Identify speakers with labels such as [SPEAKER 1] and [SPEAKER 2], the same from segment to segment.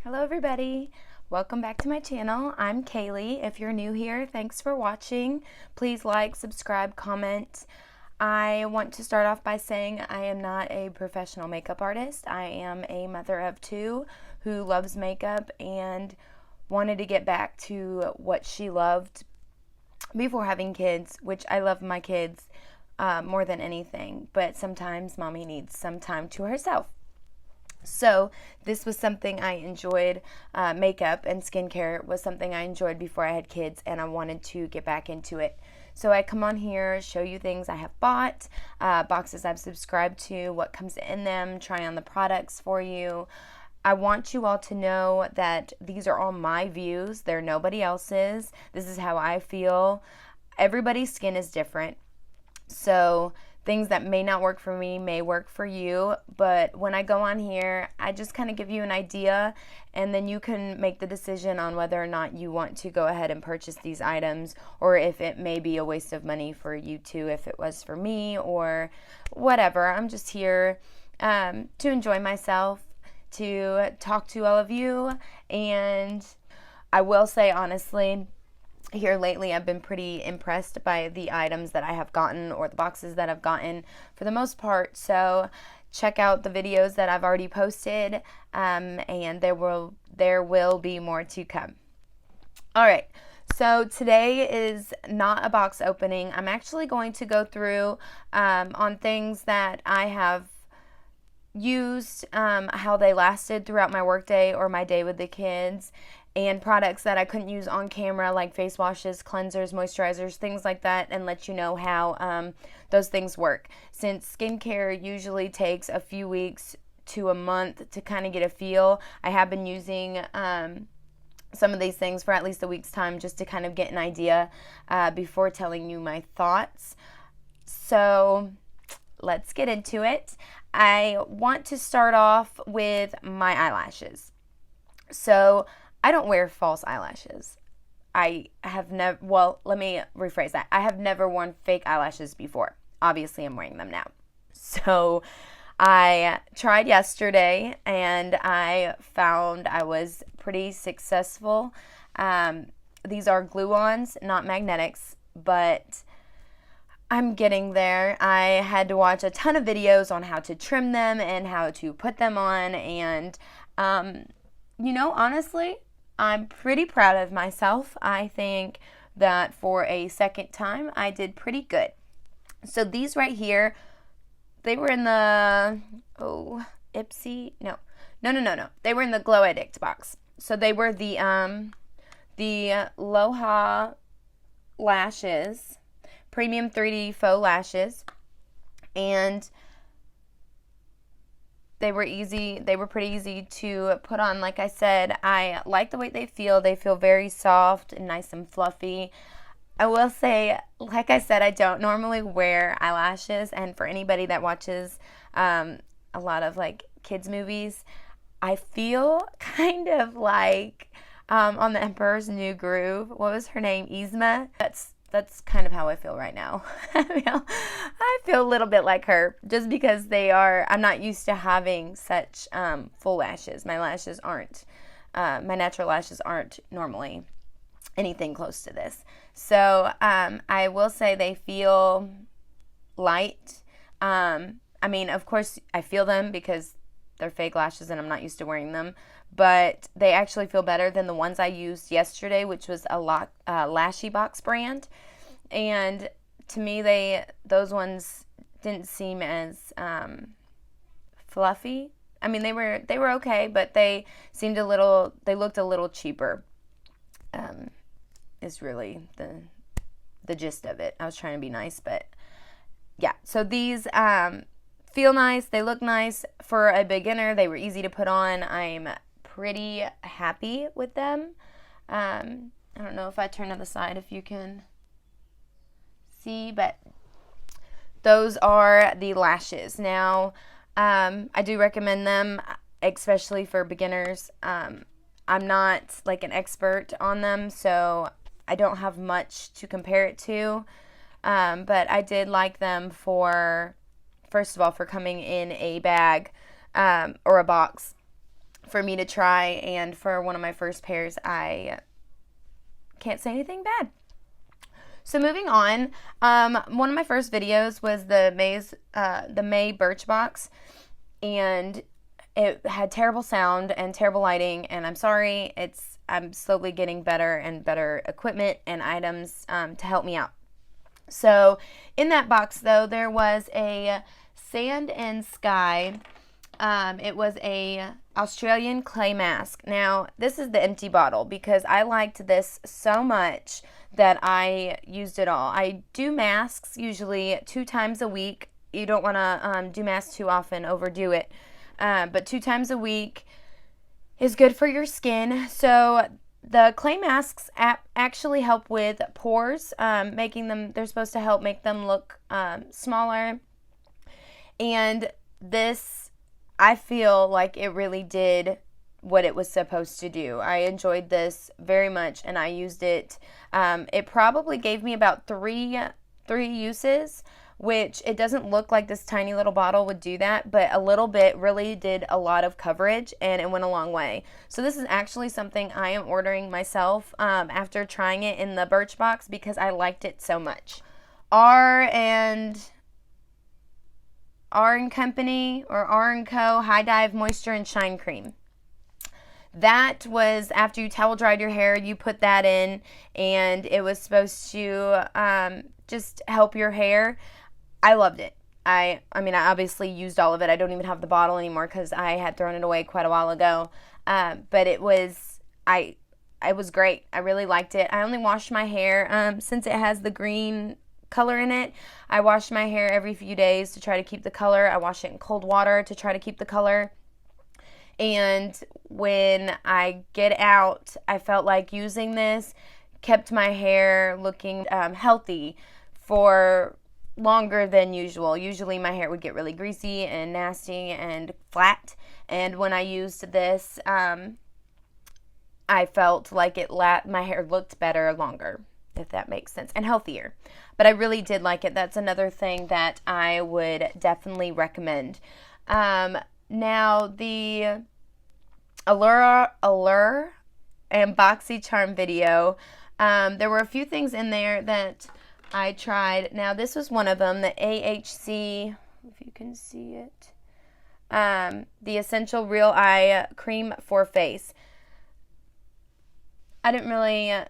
[SPEAKER 1] Hello everybody, welcome back to my channel. I'm Kaylee. If you're new here, thanks for watching. Please like, subscribe, comment. I want to start off by saying I am not a professional makeup artist. I am a mother of two who loves makeup and wanted to get back to what she loved before having kids, which I love my kids more than anything, but sometimes mommy needs some time to herself. So this was something I enjoyed. Makeup and skincare was something I enjoyed before I had kids, and I wanted to get back into it. So I come on here, show you things I have bought, boxes I've subscribed to, what comes in them, try on the products for you. I want you all to know that these are all my views. They're nobody else's. This is how I feel. Everybody's skin is different. So things that may not work for me may work for you, but when I go on here, I just kind of give you an idea, and then you can make the decision on whether or not you want to go ahead and purchase these items, or if it may be a waste of money for you too, if it was for me, or whatever. I'm just here to enjoy myself, to talk to all of you, and I will say honestly, here lately I've been pretty impressed by the items that I have gotten, or the boxes that I've gotten for the most part. So check out the videos that I've already posted, and there will be more to come. Alright, so today is not a box opening. I'm actually going to go through on things that I have used, how they lasted throughout my workday or my day with the kids, and products that I couldn't use on camera, like face washes, cleansers, moisturizers, things like that, and let you know how those things work. Since skincare usually takes a few weeks to a month to kind of get a feel, I have been using some of these things for at least a week's time just to kind of get an idea before telling you my thoughts. So let's get into it. I want to start off with my eyelashes. So I don't wear false eyelashes. I have never, well, let me rephrase that. I have never worn fake eyelashes before. Obviously, I'm wearing them now. So I tried yesterday, and I found I was pretty successful. These are glue-ons, not magnetics, but I'm getting there. I had to watch a ton of videos on how to trim them and how to put them on, and you know, honestly, I'm pretty proud of myself. I think that for a second time, I did pretty good. So these right here, they were in the, Ipsy, no. They were in the Glow Addict box. So they were the Loha lashes, premium 3D faux lashes, and they were easy. They were pretty easy to put on. Like I said, I like the way they feel. They feel very soft and nice and fluffy. I will say, like I said, I don't normally wear eyelashes, and for anybody that watches a lot of like kids movies, I feel kind of like on The Emperor's New Groove. What was her name? Yzma? That's kind of how I feel right now. I feel a little bit like her, just because I'm not used to having such full lashes. My lashes aren't, my natural lashes aren't normally anything close to this. So I will say they feel light. I mean, of course, I feel them because they're fake lashes and I'm not used to wearing them, but they actually feel better than the ones I used yesterday, which was a Lashy Box brand. And to me, those ones didn't seem as fluffy. I mean, they were okay, but they looked a little cheaper. Is really the gist of it. I was trying to be nice, but yeah. So these feel nice. They look nice for a beginner. They were easy to put on. I'm pretty happy with them. I don't know if I turn to the side if you can see, but those are the lashes. Now, I do recommend them, especially for beginners. I'm not like an expert on them, so I don't have much to compare it to, but I did like them for, first of all, for coming in a bag or a box for me to try, and for one of my first pairs, I can't say anything bad. So moving on, one of my first videos was the May Birchbox, and it had terrible sound and terrible lighting, and I'm sorry. I'm slowly getting better and better equipment and items to help me out. So in that box, though, there was a Sand and Sky. It was a Australian clay mask. Now, this is the empty bottle because I liked this so much that I used it all. I do masks usually 2 times a week. You don't want to do masks too often, overdo it. But 2 times a week is good for your skin. So the clay masks actually help with pores, they're supposed to help make them look smaller. And this, I feel like it really did what it was supposed to do. I enjoyed this very much, and I used it. It probably gave me about three uses, which it doesn't look like this tiny little bottle would do that, but a little bit really did a lot of coverage, and it went a long way. So this is actually something I am ordering myself after trying it in the Birchbox because I liked it so much. R & Company or R & Co. High Dive Moisture and Shine Cream. That was after you towel dried your hair, you put that in, and it was supposed to just help your hair. I loved it. I mean, I obviously used all of it. I don't even have the bottle anymore because I had thrown it away quite a while ago. But it was great. I really liked it. I only washed my hair since it has the green color in it. I wash my hair every few days to try to keep the color. I wash it in cold water to try to keep the color. And when I get out, I felt like using this kept my hair looking healthy for longer than usual. Usually my hair would get really greasy and nasty and flat. And when I used this, I felt like my hair looked better longer, if that makes sense, and healthier. But I really did like it. That's another thing that I would definitely recommend. Now, the Allure and BoxyCharm video, there were a few things in there that I tried. Now, this was one of them, the AHC, if you can see it, the Essential Real Eye Cream for Face. I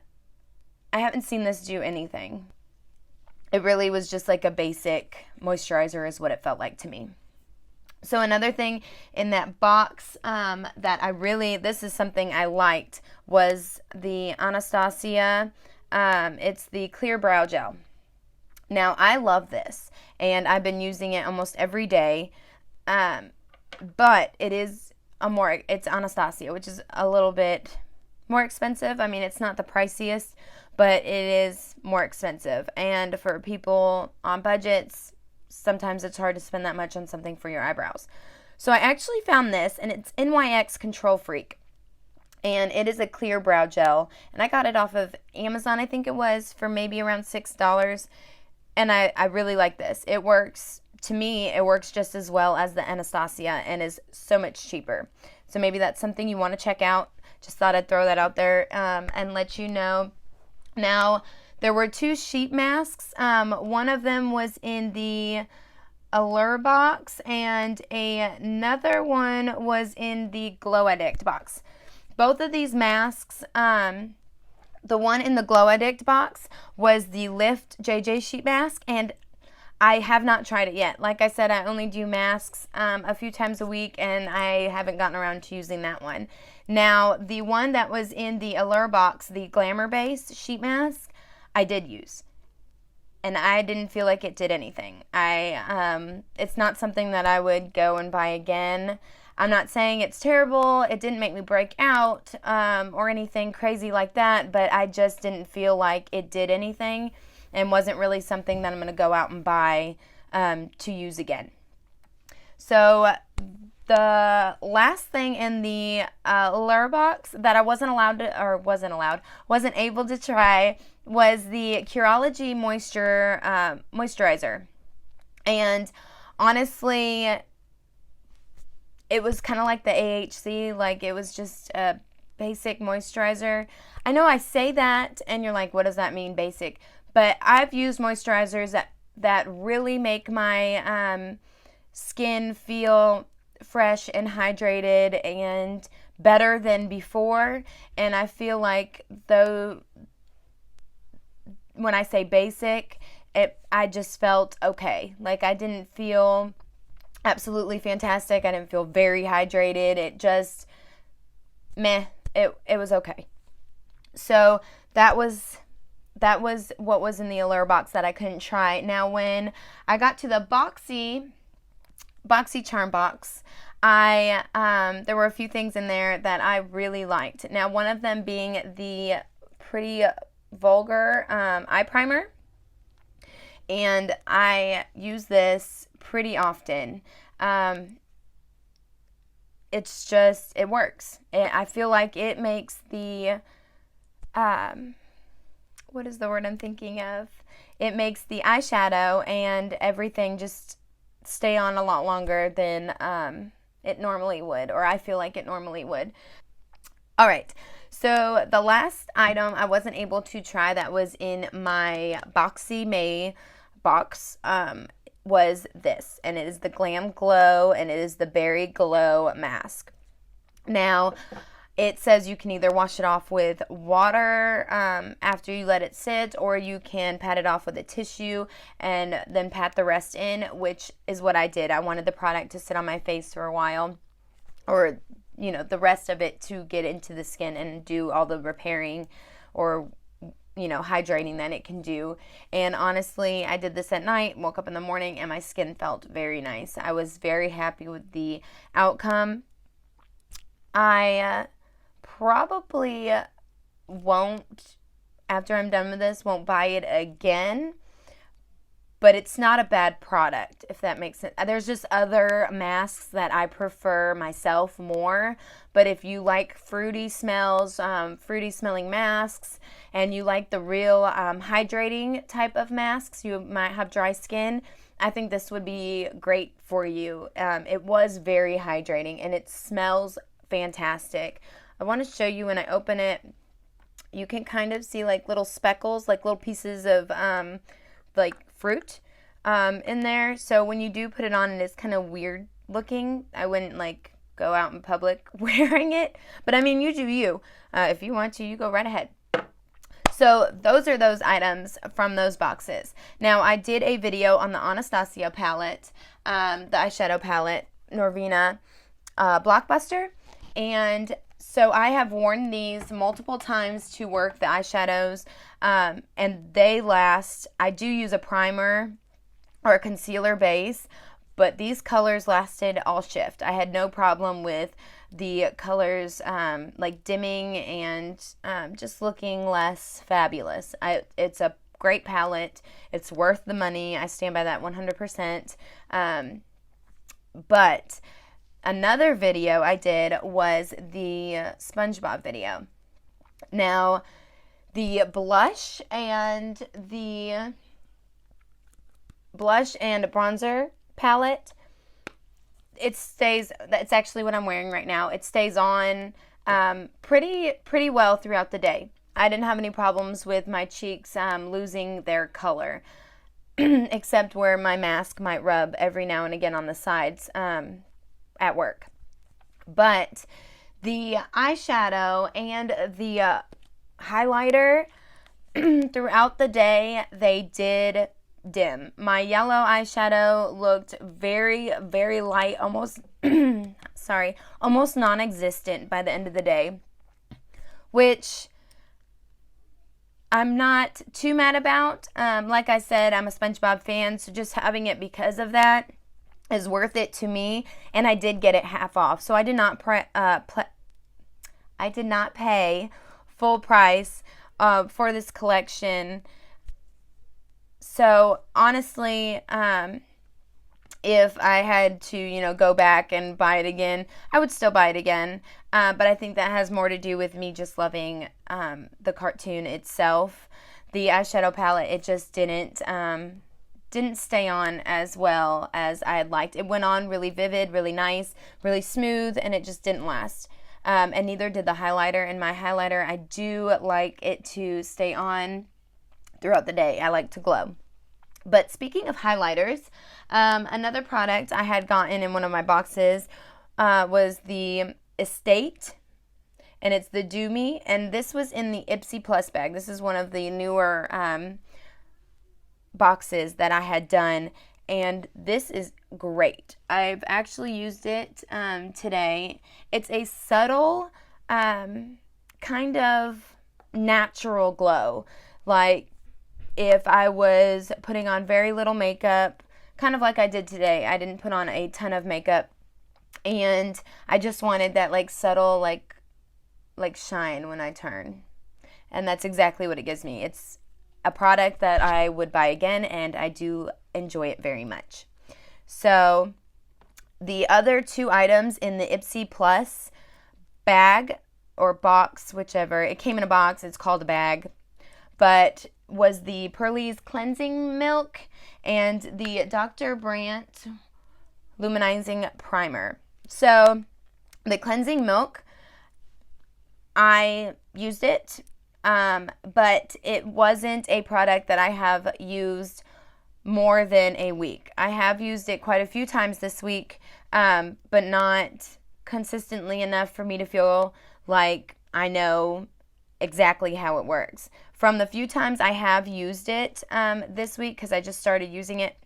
[SPEAKER 1] haven't seen this do anything. It really was just like a basic moisturizer is what it felt like to me. So another thing in that box this is something I liked, was the Anastasia. It's the Clear Brow Gel. Now, I love this, and I've been using it almost every day, but it's Anastasia, which is a little bit more expensive. I mean, it's not the priciest, but it is more expensive, and for people on budgets, sometimes it's hard to spend that much on something for your eyebrows. So I actually found this, and it's NYX Control Freak, and it is a clear brow gel, and I got it off of Amazon, I think it was, for maybe around $6, and I really like this. It works just as well as the Anastasia and is so much cheaper. So maybe that's something you want to check out. Just thought I'd throw that out there and let you know. Now, there were 2 sheet masks. One of them was in the Allure box, and another one was in the Glow Addict box. Both of these masks, the one in the Glow Addict box was the Lift JJ sheet mask, and I have not tried it yet. Like I said, I only do masks a few times a week, and I haven't gotten around to using that one. Now, the one that was in the Allure box, the Glamour Base sheet mask, I did use, and I didn't feel like it did anything. It's not something that I would go and buy again. I'm not saying it's terrible. It didn't make me break out or anything crazy like that, but I just didn't feel like it did anything and wasn't really something that I'm going to go out and buy to use again. So the last thing in the Allure box that I wasn't able to try was the Curology moisturizer. And honestly, it was kind of like the AHC, like it was just a basic moisturizer. I know I say that and you're like, what does that mean, basic? But I've used moisturizers that really make my skin feel fresh and hydrated and better than before. And I feel like though when I say basic, I just felt okay. Like I didn't feel absolutely fantastic. I didn't feel very hydrated. It just meh. It was okay. So that was what was in the Allure box that I couldn't try. Now when I got to the Boxy Charm box, there were a few things in there that I really liked. Now one of them being the Pretty Vulgar eye primer, and I use this pretty often. It's just, it works. I feel like it makes the what is the word I'm thinking of? It makes the eyeshadow and everything just stay on a lot longer than it normally would, or I feel like it normally would. All right, so the last item I wasn't able to try that was in my Boxy May box was this, and it is the Glam Glow, and it is the Berry Glow mask. Now, it says you can either wash it off with water after you let it sit, or you can pat it off with a tissue and then pat the rest in, which is what I did. I wanted the product to sit on my face for a while, or you know, the rest of it to get into the skin and do all the repairing or, you know, hydrating that it can do. And honestly, I did this at night, woke up in the morning, and my skin felt very nice. I was very happy with the outcome. I probably won't, after I'm done with this, won't buy it again. But it's not a bad product, if that makes sense. There's just other masks that I prefer myself more. But if you like fruity smells, fruity smelling masks, and you like the real hydrating type of masks, you might have dry skin, I think this would be great for you. It was very hydrating, and it smells fantastic. I want to show you when I open it. You can kind of see like little speckles, like little pieces of like fruit in there. So when you do put it on, it's kind of weird looking. I wouldn't like go out in public wearing it, but I mean, you do you. If you want to, you go right ahead. So those are those items from those boxes. Now I did a video on the Anastasia palette, the eyeshadow palette, Norvina Blockbuster, and so I have worn these multiple times to work the eyeshadows, and they last. I do use a primer or a concealer base, but these colors lasted all shift. I had no problem with the colors like dimming and just looking less fabulous. It's a great palette. It's worth the money. I stand by that 100%. But another video I did was the SpongeBob video. Now, the blush and bronzer palette, it's actually what I'm wearing right now. It stays on pretty well throughout the day. I didn't have any problems with my cheeks losing their color, except where my mask might rub every now and again on the sides at work. But the eyeshadow and the highlighter throughout the day, they did dim. My yellow eyeshadow looked very, very light, almost almost non-existent by the end of the day, which I'm not too mad about. Like I said, I'm a SpongeBob fan, so just having it because of that is worth it to me, and I did get it half off, so I did not pay full price for this collection. So honestly, if I had to, go back and buy it again, I would still buy it again. But I think that has more to do with me just loving the cartoon itself. The eyeshadow palette, it just didn't didn't stay on as well as I had liked. It went on really vivid, really nice, really smooth, and it just didn't last. And neither did the highlighter. And my highlighter, I do like it to stay on throughout the day. I like to glow. But speaking of highlighters, another product I had gotten in one of my boxes was the Estate, and it's the Do Me, and this was in the Ipsy Plus bag. This is one of the newer boxes that I had done, and this is great. I've actually used it today. It's a subtle kind of natural glow, like if I was putting on very little makeup, kind of like I did today. I didn't put on a ton of makeup, and I just wanted that like subtle like shine when I turn, and that's exactly what it gives me. It's a product that I would buy again, and I do enjoy it very much. So the other two items in the Ipsy Plus bag or box, whichever, it came in a box, it's called a bag, but was the Pearlie's Cleansing Milk and the Dr. Brandt Luminizing Primer. So the Cleansing Milk, I used it, but it wasn't a product that I have used more than a week. I have used it quite a few times this week, but not consistently enough for me to feel like I know exactly how it works. From the few times I have used it this week, because I just started using it,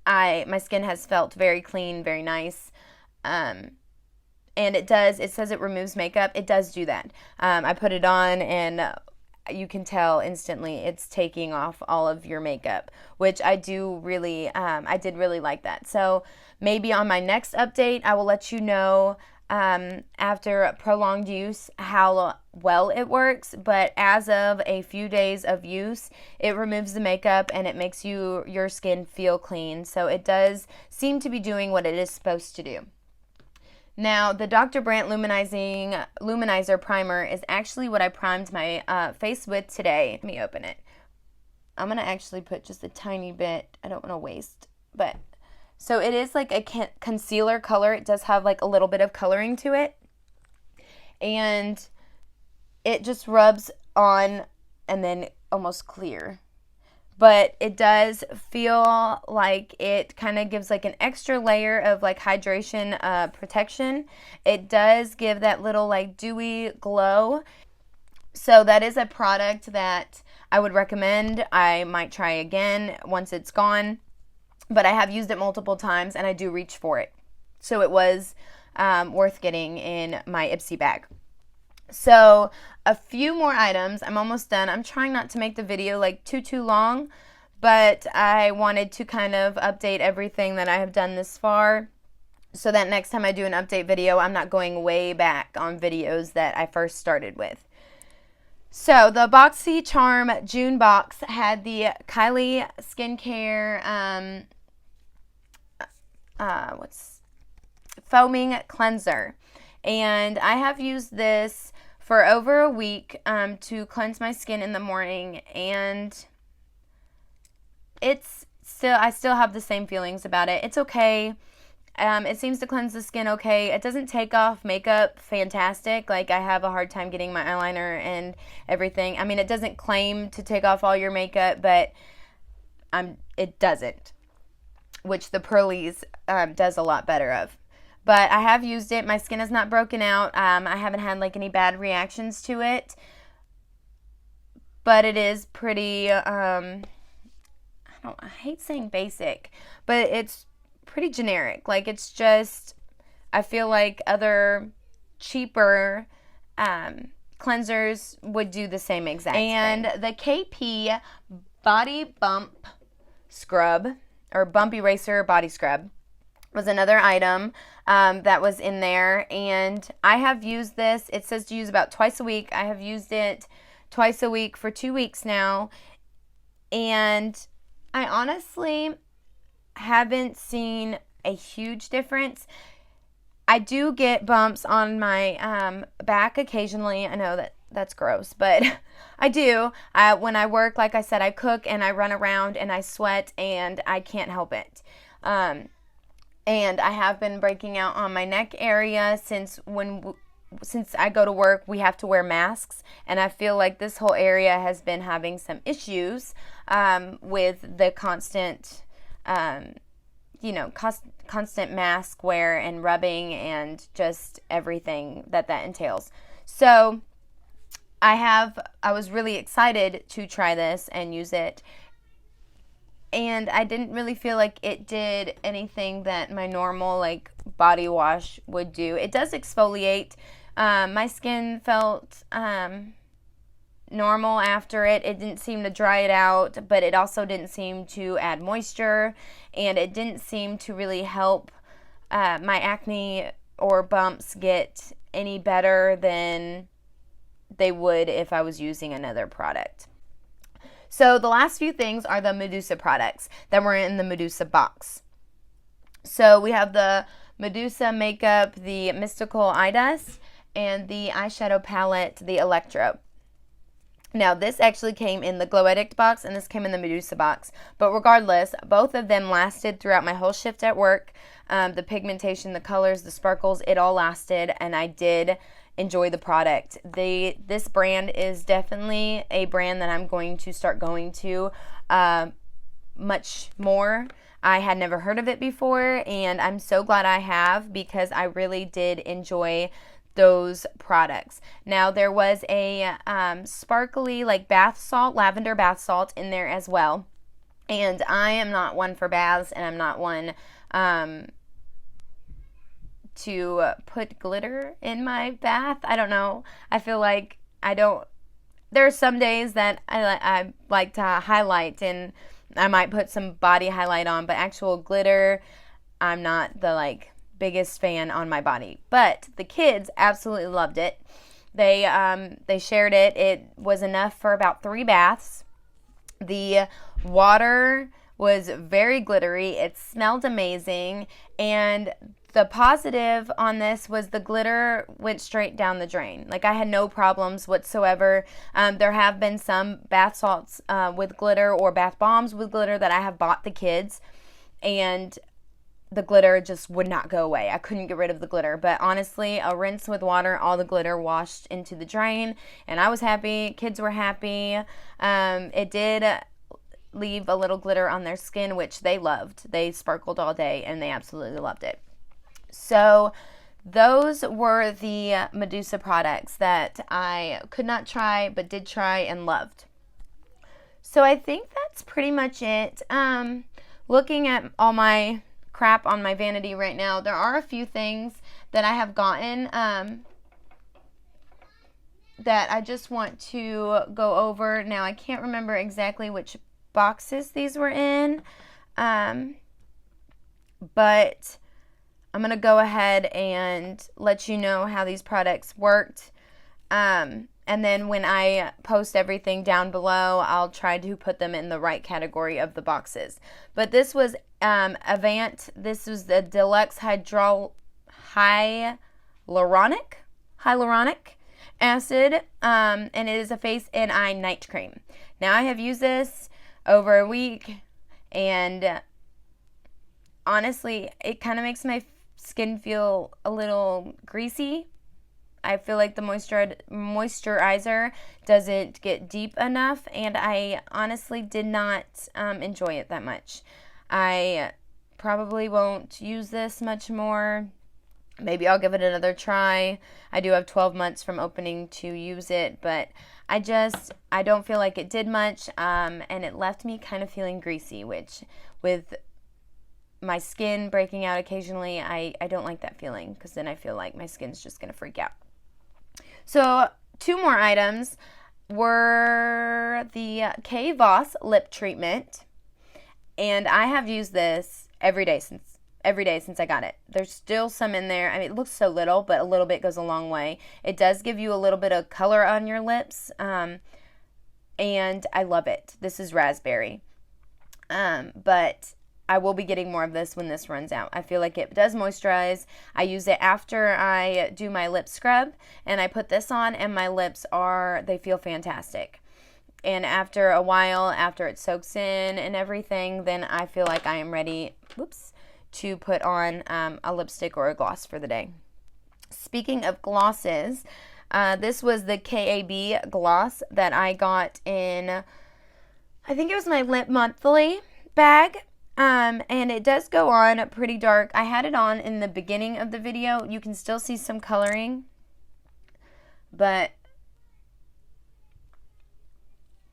[SPEAKER 1] my skin has felt very clean, very nice, and it says it removes makeup. It does do that. I put it on, and you can tell instantly it's taking off all of your makeup, which I did really like that. So maybe on my next update, I will let you know after prolonged use how well it works. But as of a few days of use, it removes the makeup and it makes your skin feel clean. So it does seem to be doing what it is supposed to do. Now, the Dr. Brandt Luminizer Primer is actually what I primed my face with today. Let me open it. I'm going to actually put just a tiny bit. I don't want to waste, but so it is like a concealer color. It does have like a little bit of coloring to it, and it just rubs on and then almost clear. But it does feel like it kind of gives like an extra layer of like hydration protection. It does give that little like dewy glow. So that is a product that I would recommend. I might try again once it's gone, but I have used it multiple times and I do reach for it. So it was worth getting in my Ipsy bag. So a few more items. I'm almost done. I'm trying not to make the video like too long, but I wanted to kind of update everything that I have done this far, so that next time I do an update video, I'm not going way back on videos that I first started with. So the BoxyCharm June box had the Kylie Skincare foaming cleanser, and I have used this for over a week to cleanse my skin in the morning, and I still have the same feelings about it. It's okay. It seems to cleanse the skin okay. It doesn't take off makeup fantastic. Like, I have a hard time getting my eyeliner and everything. I mean, it doesn't claim to take off all your makeup, but it doesn't, which the Pearlie's does a lot better of. But I have used it. My skin has not broken out. I haven't had like any bad reactions to it. But it is pretty, I hate saying basic, but it's pretty generic. Like, it's just, I feel like other cheaper cleansers would do the same exact thing. And the KP Body Bump Scrub, or Bump Eraser Body Scrub, was another item that was in there, and I have used this. It says to use about twice a week. I have used it twice a week for 2 weeks now, and I honestly haven't seen a huge difference. I do get bumps on my back occasionally. I know that that's gross, but I do. When I work, like I said, I cook and I run around and I sweat and I can't help it. And I have been breaking out on my neck area since I go to work, we have to wear masks, and I feel like this whole area has been having some issues with the constant, constant mask wear and rubbing and just everything that entails. So I was really excited to try this and use it, and I didn't really feel like it did anything that my normal like body wash would do. It does exfoliate. My skin felt normal after it. It didn't seem to dry it out, but it also didn't seem to add moisture, and it didn't seem to really help my acne or bumps get any better than they would if I was using another product. So the last few things are the Medusa products that were in the Medusa box. So we have the Medusa Makeup, the Mystical Eyedust, and the Eyeshadow Palette, the Electro. Now, this actually came in the Glow Addict box, and this came in the Medusa box. But regardless, both of them lasted throughout my whole shift at work. The pigmentation, the colors, the sparkles, it all lasted, and I did enjoy the product. This brand is definitely a brand that I'm going to start going to much more. I had never heard of it before, and I'm so glad I have, because I really did enjoy those products. Now, there was a sparkly like bath salt, lavender bath salt in there as well, and I am not one for baths, and I'm not one to put glitter in my bath. I don't know. I feel like there are some days that I like to highlight, and I might put some body highlight on, but actual glitter, I'm not the biggest fan on my body. But the kids absolutely loved it. They shared it. It was enough for about 3 baths. The water was very glittery. It smelled amazing, and the positive on this was the glitter went straight down the drain. Like, I had no problems whatsoever. There have been some bath salts with glitter or bath bombs with glitter that I have bought the kids, and the glitter just would not go away. I couldn't get rid of the glitter. But honestly, a rinse with water, all the glitter washed into the drain, and I was happy. Kids were happy. It did leave a little glitter on their skin, which they loved. They sparkled all day, and they absolutely loved it. So those were the Medusa products that I could not try but did try and loved. So I think that's pretty much it. Looking at all my crap on my vanity right now, there are a few things that I have gotten that I just want to go over. Now, I can't remember exactly which boxes these were in, but I'm going to go ahead and let you know how these products worked. And then when I post everything down below, I'll try to put them in the right category of the boxes. But this was Avant. This was the Deluxe Hyaluronic Acid. And it is a face and eye night cream. Now, I have used this over a week, and honestly, it kind of makes my skin feel a little greasy. I feel like the moisturizer doesn't get deep enough, and I honestly did not enjoy it that much. I probably won't use this much more. Maybe I'll give it another try. I do have 12 months from opening to use it, but I don't feel like it did much, and it left me kind of feeling greasy, which with my skin breaking out occasionally, I don't like that feeling, because then I feel like my skin's just going to freak out. So 2 more items were the Voss lip treatment, and I have used this every day since I got it. There's still some in there. I mean, it looks so little, but a little bit goes a long way. It does give you a little bit of color on your lips, and I love it. This is raspberry, but I will be getting more of this when this runs out. I feel like it does moisturize. I use it after I do my lip scrub, and I put this on, and my lips they feel fantastic. And after a while, after it soaks in and everything, then I feel like I am ready, to put on a lipstick or a gloss for the day. Speaking of glosses, this was the KAB gloss that I got in, I think it was my Lip Monthly bag. And it does go on pretty dark. I had it on in the beginning of the video. You can still see some coloring, but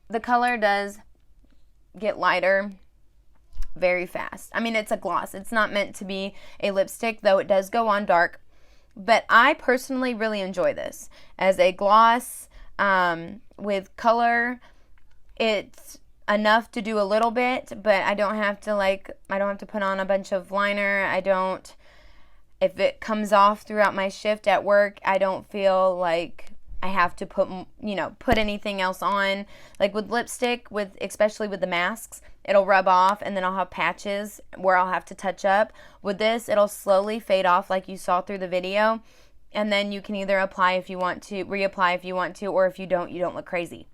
[SPEAKER 1] the color does get lighter very fast. I mean, it's a gloss. It's not meant to be a lipstick, though it does go on dark. But I personally really enjoy this as a gloss with color. It's enough to do a little bit, but I don't have to put on a bunch of liner. If it comes off throughout my shift at work, I don't feel like I have to put anything else on. Like with lipstick, especially with the masks, it'll rub off and then I'll have patches where I'll have to touch up. With this, it'll slowly fade off like you saw through the video, and then you can either apply if you want to, reapply if you want to, or if you don't look crazy.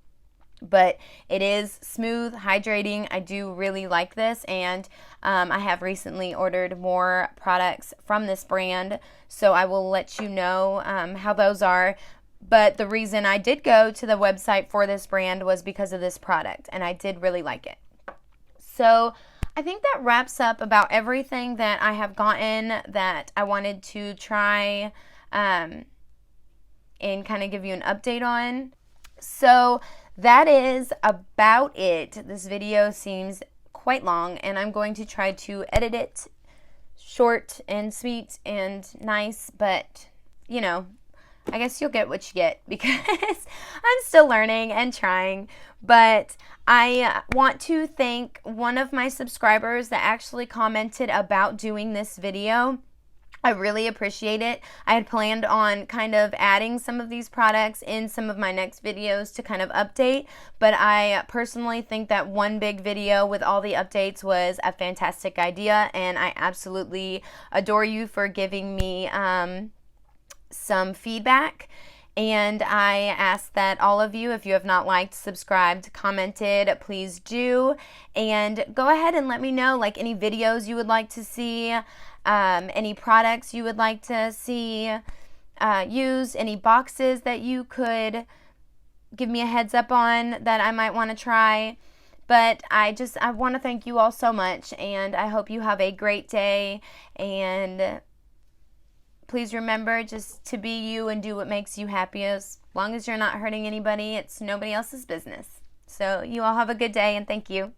[SPEAKER 1] But it is smooth, hydrating. I do really like this, and I have recently ordered more products from this brand, so I will let you know how those are. But the reason I did go to the website for this brand was because of this product, and I did really like it. So I think that wraps up about everything that I have gotten that I wanted to try and kind of give you an update on. So that is about it. This video seems quite long, and I'm going to try to edit it short and sweet and nice, but I guess you'll get what you get because I'm still learning and trying. But I want to thank one of my subscribers that actually commented about doing this video. I really appreciate it. I had planned on kind of adding some of these products in some of my next videos to kind of update, but I personally think that one big video with all the updates was a fantastic idea, and I absolutely adore you for giving me some feedback. And I ask that all of you, if you have not liked, subscribed, commented, please do. And go ahead and let me know any videos you would like to see, any products you would like to see used, any boxes that you could give me a heads up on that I might want to try. But I want to thank you all so much, and I hope you have a great day. And please remember just to be you and do what makes you happy. As long as you're not hurting anybody, it's nobody else's business. So you all have a good day, and thank you.